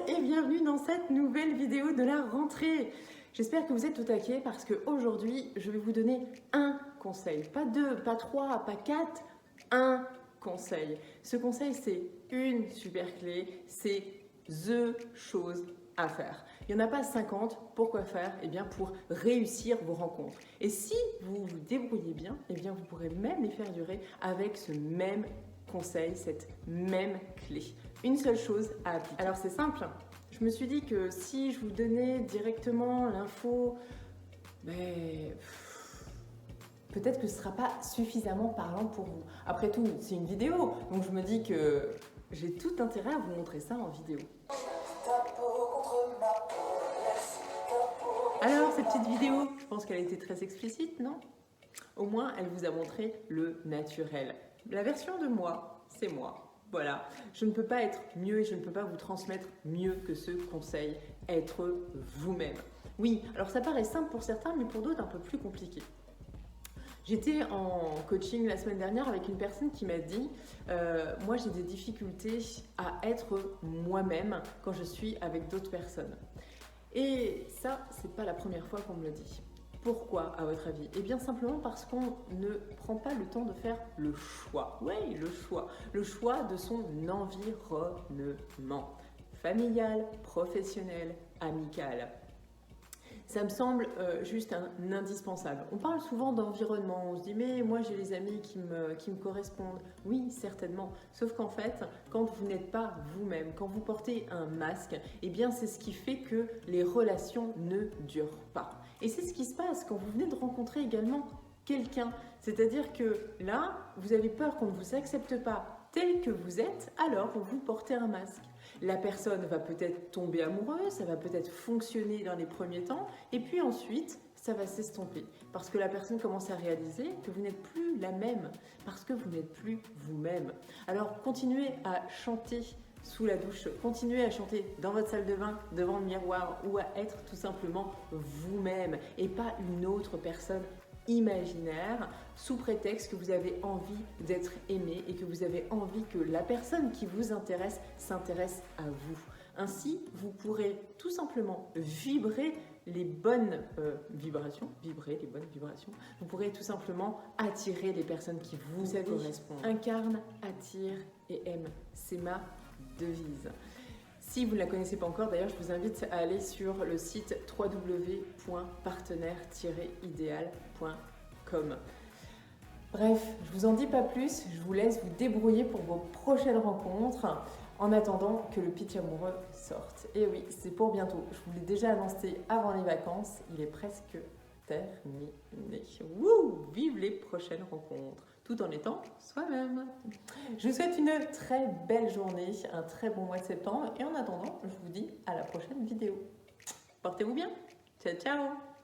et bienvenue dans cette nouvelle vidéo de la rentrée. J'espère que vous êtes au taquet parce qu'aujourd'hui, je vais vous donner un conseil. Pas deux, pas trois, pas quatre, un conseil. Ce conseil, c'est une super clé, c'est THE chose à faire. Il n'y en a pas 50. Pourquoi faire? Eh bien, pour réussir vos rencontres. Et si vous vous débrouillez bien, eh bien, vous pourrez même les faire durer avec ce même conseil, cette même clé. Une seule chose à appliquer. Alors c'est simple, je me suis dit que si je vous donnais directement l'info, peut-être que ce ne sera pas suffisamment parlant pour vous. Après tout, c'est une vidéo, donc je me dis que j'ai tout intérêt à vous montrer ça en vidéo. Alors cette petite vidéo, je pense qu'elle a été très explicite, non? Au moins, elle vous a montré le naturel. La version de moi, c'est moi. Voilà, je ne peux pas être mieux et je ne peux pas vous transmettre mieux que ce conseil, être vous-même. Oui, alors ça paraît simple pour certains, mais pour d'autres un peu plus compliqué. J'étais en coaching la semaine dernière avec une personne qui m'a dit moi j'ai des difficultés à être moi-même quand je suis avec d'autres personnes. Et ça, c'est pas la première fois qu'on me le dit. Pourquoi, à votre avis? Eh bien, simplement parce qu'on ne prend pas le temps de faire le choix. Oui, le choix. Le choix de son environnement. Familial, professionnel, amical. Ça me semble juste un indispensable. On parle souvent d'environnement, on se dit mais moi j'ai les amis qui me correspondent. Oui, certainement. Sauf qu'en fait, quand vous n'êtes pas vous-même, quand vous portez un masque, eh bien c'est ce qui fait que les relations ne durent pas. Et c'est ce qui se passe quand vous venez de rencontrer également quelqu'un. C'est-à-dire que là, vous avez peur qu'on ne vous accepte pas tel que vous êtes, alors vous portez un masque. La personne va peut-être tomber amoureuse, ça va peut-être fonctionner dans les premiers temps, et puis ensuite, ça va s'estomper. Parce que la personne commence à réaliser que vous n'êtes plus la même, parce que vous n'êtes plus vous-même. Alors, continuez à chanter sous la douche, continuez à chanter dans votre salle de bain, devant le miroir, ou à être tout simplement vous-même, et pas une autre personne imaginaire, sous prétexte que vous avez envie d'être aimé et que vous avez envie que la personne qui vous intéresse s'intéresse à vous. Ainsi, vous pourrez tout simplement vibrer les bonnes vibrations, vous pourrez tout simplement attirer les personnes qui vous correspondent. Incarne, attire et aime. C'est ma devise. Si vous ne la connaissez pas encore, d'ailleurs, je vous invite à aller sur le site www.partenaire-idéal.com. Bref, je vous en dis pas plus, je vous laisse vous débrouiller pour vos prochaines rencontres en attendant que le pitch amoureux sorte. Et oui, c'est pour bientôt. Je vous l'ai déjà annoncé avant les vacances, il est presque terminé. Wouh! Vive les prochaines rencontres, tout en étant soi-même. Je vous souhaite une très belle journée, un très bon mois de septembre et en attendant, je vous dis à la prochaine vidéo. Portez-vous bien. Ciao, ciao!